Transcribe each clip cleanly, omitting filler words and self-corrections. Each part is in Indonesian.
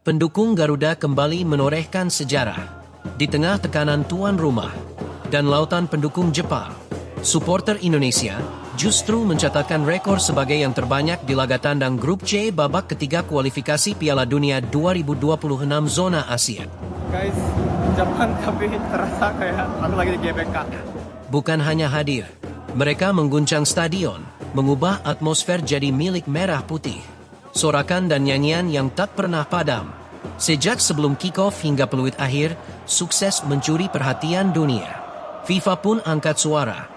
Pendukung Garuda kembali menorehkan sejarah. Di tengah tekanan tuan rumah dan lautan pendukung Jepang, supporter Indonesia justru mencatatkan rekor sebagai yang terbanyak di laga tandang Grup C babak ketiga kualifikasi Piala Dunia 2026 zona Asia. Guys, Jepang tapi terasa kayak aku lagi di GBK. Bukan hanya hadir, mereka mengguncang stadion, mengubah atmosfer jadi milik merah putih. Sorakan dan nyanyian yang tak pernah padam. Sejak sebelum kick-off hingga peluit akhir, sukses mencuri perhatian dunia. FIFA pun angkat suara.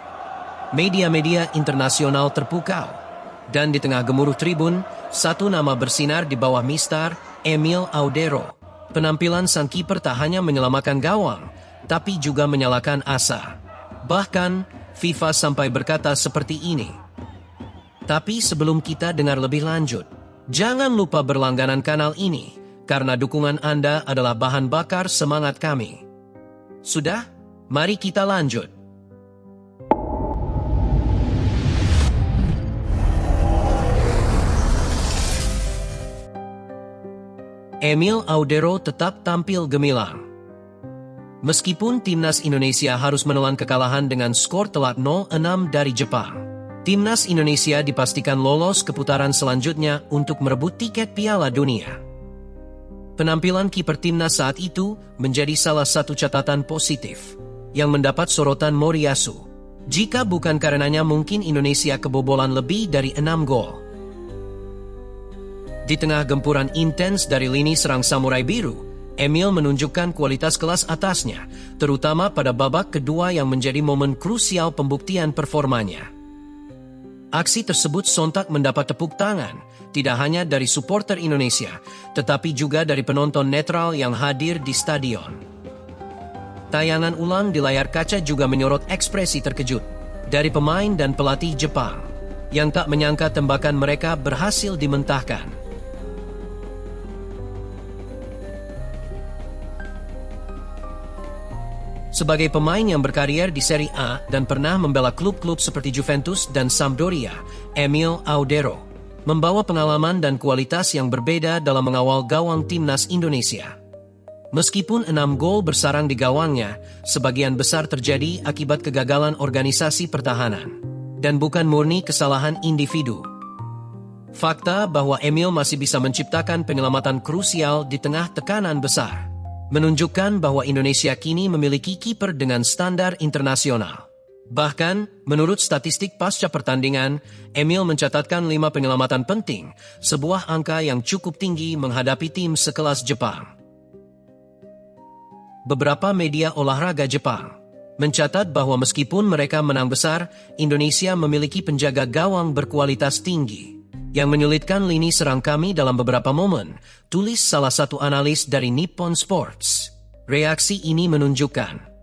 Media-media internasional terpukau. Dan di tengah gemuruh tribun, satu nama bersinar di bawah mistar, Emil Audero. Penampilan sang kiper tak hanya menyelamatkan gawang, tapi juga menyalakan asa. Bahkan, FIFA sampai berkata seperti ini. Tapi sebelum kita dengar lebih lanjut, jangan lupa berlangganan kanal ini, karena dukungan Anda adalah bahan bakar semangat kami. Sudah? Mari kita lanjut. Emil Audero tetap tampil gemilang. Meskipun timnas Indonesia harus menelan kekalahan dengan skor telak 0-6 dari Jepang, timnas Indonesia dipastikan lolos ke putaran selanjutnya untuk merebut tiket Piala Dunia. Penampilan kiper timnas saat itu menjadi salah satu catatan positif yang mendapat sorotan Moriyasu. Jika bukan karenanya mungkin Indonesia kebobolan lebih dari 6 gol. Di tengah gempuran intens dari lini serang Samurai Biru, Emil menunjukkan kualitas kelas atasnya, terutama pada babak kedua yang menjadi momen krusial pembuktian performanya. Aksi tersebut sontak mendapat tepuk tangan, tidak hanya dari supporter Indonesia, tetapi juga dari penonton netral yang hadir di stadion. Tayangan ulang di layar kaca juga menyorot ekspresi terkejut dari pemain dan pelatih Jepang, yang tak menyangka tembakan mereka berhasil dimentahkan. Sebagai pemain yang berkarier di Serie A dan pernah membela klub-klub seperti Juventus dan Sampdoria, Emil Audero membawa pengalaman dan kualitas yang berbeda dalam mengawal gawang timnas Indonesia. Meskipun 6 gol bersarang di gawangnya, sebagian besar terjadi akibat kegagalan organisasi pertahanan, dan bukan murni kesalahan individu. Fakta bahwa Emil masih bisa menciptakan penyelamatan krusial di tengah tekanan besar menunjukkan bahwa Indonesia kini memiliki kiper dengan standar internasional. Bahkan, menurut statistik pasca pertandingan, Emil mencatatkan 5 penyelamatan penting, sebuah angka yang cukup tinggi menghadapi tim sekelas Jepang. Beberapa media olahraga Jepang mencatat bahwa meskipun mereka menang besar, Indonesia memiliki penjaga gawang berkualitas tinggi yang menyulitkan lini serang kami dalam beberapa momen, tulis salah satu analis dari Nippon Sports. Reaksi ini menunjukkan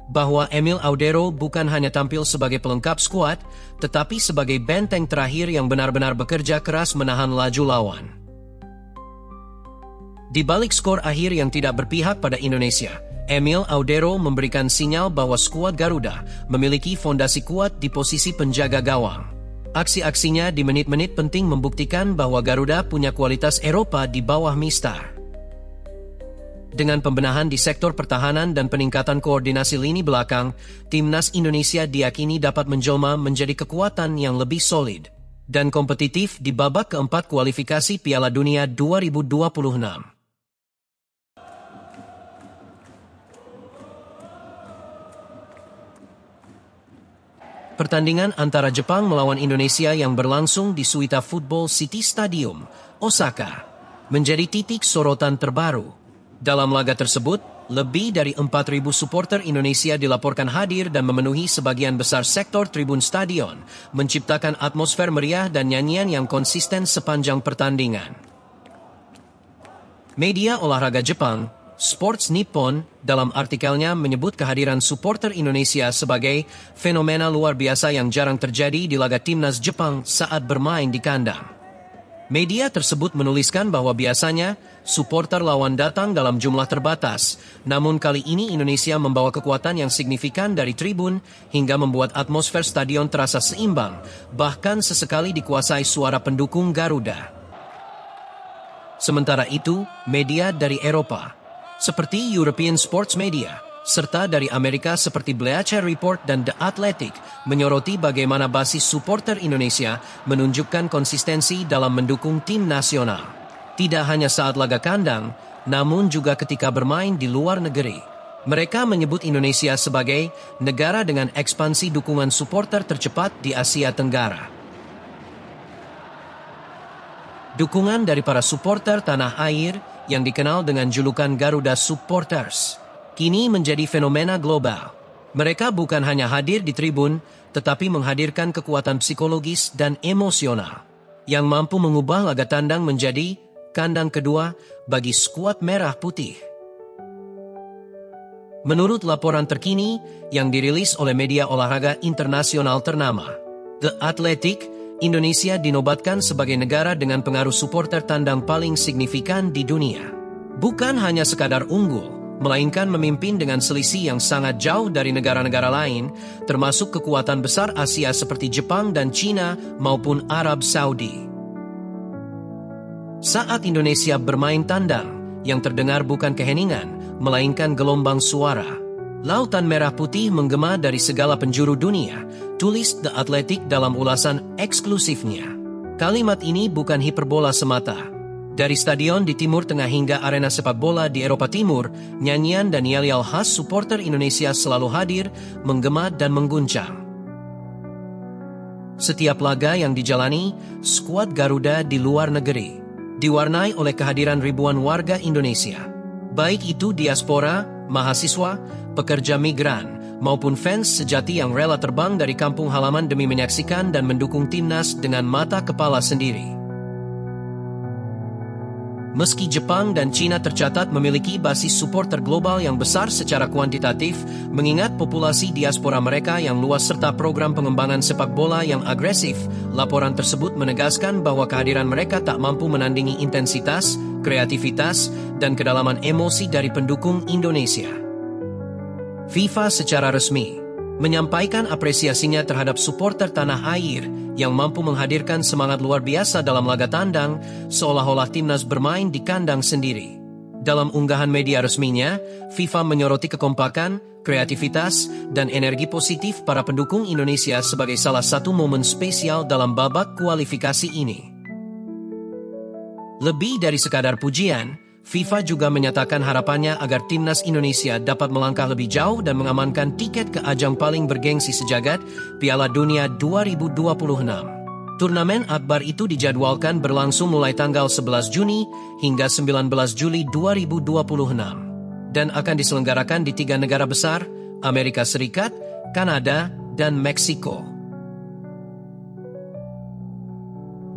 bahwa Emil Audero bukan hanya tampil sebagai pelengkap skuad, tetapi sebagai benteng terakhir yang benar-benar bekerja keras menahan laju lawan. Di balik skor akhir yang tidak berpihak pada Indonesia, Emil Audero memberikan sinyal bahwa skuad Garuda memiliki fondasi kuat di posisi penjaga gawang. Aksi-aksinya di menit-menit penting membuktikan bahwa Garuda punya kualitas Eropa di bawah mistar. Dengan pembenahan di sektor pertahanan dan peningkatan koordinasi lini belakang, timnas Indonesia diyakini dapat menjelma menjadi kekuatan yang lebih solid dan kompetitif di babak keempat kualifikasi Piala Dunia 2026. Pertandingan antara Jepang melawan Indonesia yang berlangsung di Suita Football City Stadium, Osaka, menjadi titik sorotan terbaru. Dalam laga tersebut, lebih dari 4.000 supporter Indonesia dilaporkan hadir dan memenuhi sebagian besar sektor tribun stadion, menciptakan atmosfer meriah dan nyanyian yang konsisten sepanjang pertandingan. Media olahraga Jepang, Sports Nippon, dalam artikelnya menyebut kehadiran supporter Indonesia sebagai fenomena luar biasa yang jarang terjadi di laga timnas Jepang saat bermain di kandang. Media tersebut menuliskan bahwa biasanya supporter lawan datang dalam jumlah terbatas, namun kali ini Indonesia membawa kekuatan yang signifikan dari tribun hingga membuat atmosfer stadion terasa seimbang, bahkan sesekali dikuasai suara pendukung Garuda. Sementara itu, media dari Eropa, seperti European Sports Media, serta dari Amerika seperti Bleacher Report dan The Athletic, menyoroti bagaimana basis supporter Indonesia menunjukkan konsistensi dalam mendukung tim nasional. Tidak hanya saat laga kandang, namun juga ketika bermain di luar negeri. Mereka menyebut Indonesia sebagai negara dengan ekspansi dukungan supporter tercepat di Asia Tenggara. Dukungan dari para supporter tanah air yang dikenal dengan julukan Garuda Supporters kini menjadi fenomena global. Mereka bukan hanya hadir di tribun, tetapi menghadirkan kekuatan psikologis dan emosional yang mampu mengubah laga tandang menjadi kandang kedua bagi skuad merah putih. Menurut laporan terkini yang dirilis oleh media olahraga internasional ternama, The Athletic, Indonesia dinobatkan sebagai negara dengan pengaruh supporter tandang paling signifikan di dunia. Bukan hanya sekadar unggul, melainkan memimpin dengan selisih yang sangat jauh dari negara-negara lain, termasuk kekuatan besar Asia seperti Jepang dan China maupun Arab Saudi. Saat Indonesia bermain tandang, yang terdengar bukan keheningan, melainkan gelombang suara. Lautan merah putih menggema dari segala penjuru dunia, tulis The Athletic dalam ulasan eksklusifnya. Kalimat ini bukan hiperbola semata. Dari stadion di Timur Tengah hingga arena sepak bola di Eropa Timur, nyanyian dan yel-yel khas supporter Indonesia selalu hadir, menggema dan mengguncang. Setiap laga yang dijalani, skuad Garuda di luar negeri diwarnai oleh kehadiran ribuan warga Indonesia. Baik itu diaspora, mahasiswa, pekerja migran, maupun fans sejati yang rela terbang dari kampung halaman demi menyaksikan dan mendukung timnas dengan mata kepala sendiri. Meski Jepang dan China tercatat memiliki basis supporter global yang besar secara kuantitatif, mengingat populasi diaspora mereka yang luas serta program pengembangan sepak bola yang agresif, laporan tersebut menegaskan bahwa kehadiran mereka tak mampu menandingi intensitas, kreativitas, dan kedalaman emosi dari pendukung Indonesia. FIFA secara resmi menyampaikan apresiasinya terhadap supporter tanah air yang mampu menghadirkan semangat luar biasa dalam laga tandang, seolah-olah timnas bermain di kandang sendiri. Dalam unggahan media resminya, FIFA menyoroti kekompakan, kreativitas, dan energi positif para pendukung Indonesia sebagai salah satu momen spesial dalam babak kualifikasi ini. Lebih dari sekadar pujian, FIFA juga menyatakan harapannya agar timnas Indonesia dapat melangkah lebih jauh dan mengamankan tiket ke ajang paling bergengsi sejagat, Piala Dunia 2026. Turnamen akbar itu dijadwalkan berlangsung mulai tanggal 11 Juni hingga 19 Juli 2026 dan akan diselenggarakan di 3 negara besar, Amerika Serikat, Kanada, dan Meksiko.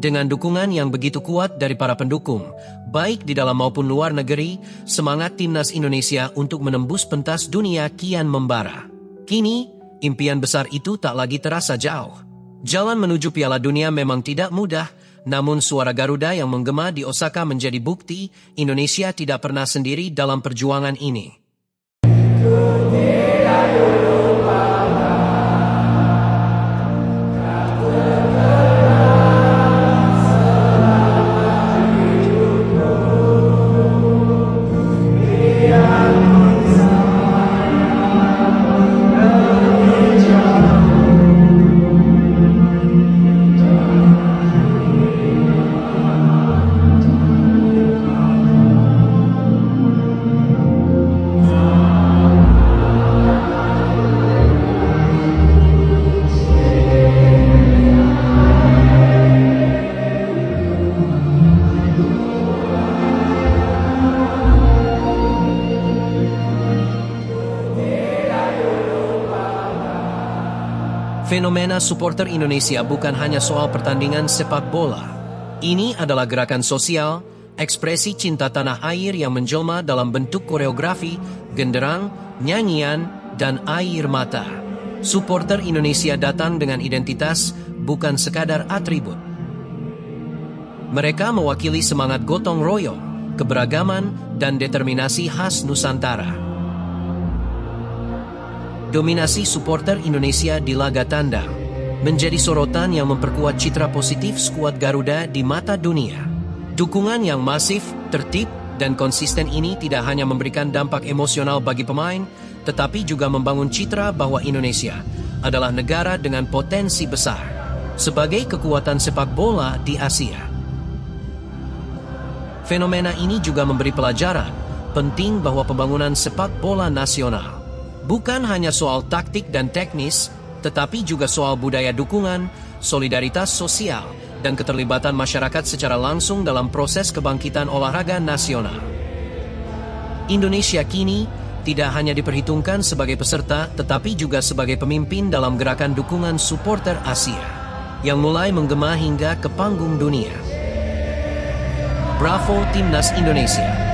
Dengan dukungan yang begitu kuat dari para pendukung, baik di dalam maupun luar negeri, semangat timnas Indonesia untuk menembus pentas dunia kian membara. Kini, impian besar itu tak lagi terasa jauh. Jalan menuju Piala Dunia memang tidak mudah, namun suara Garuda yang menggema di Osaka menjadi bukti Indonesia tidak pernah sendiri dalam perjuangan ini. Fenomena supporter Indonesia bukan hanya soal pertandingan sepak bola. Ini adalah gerakan sosial, ekspresi cinta tanah air yang menjelma dalam bentuk koreografi, genderang, nyanyian, dan air mata. Supporter Indonesia datang dengan identitas, bukan sekadar atribut. Mereka mewakili semangat gotong royong, keberagaman, dan determinasi khas Nusantara. Dominasi supporter Indonesia di laga tandang menjadi sorotan yang memperkuat citra positif skuad Garuda di mata dunia. Dukungan yang masif, tertib, dan konsisten ini tidak hanya memberikan dampak emosional bagi pemain, tetapi juga membangun citra bahwa Indonesia adalah negara dengan potensi besar sebagai kekuatan sepak bola di Asia. Fenomena ini juga memberi pelajaran penting bahwa pembangunan sepak bola nasional bukan hanya soal taktik dan teknis, tetapi juga soal budaya dukungan, solidaritas sosial, dan keterlibatan masyarakat secara langsung dalam proses kebangkitan olahraga nasional. Indonesia kini tidak hanya diperhitungkan sebagai peserta, tetapi juga sebagai pemimpin dalam gerakan dukungan supporter Asia, yang mulai menggema hingga ke panggung dunia. Bravo Timnas Indonesia!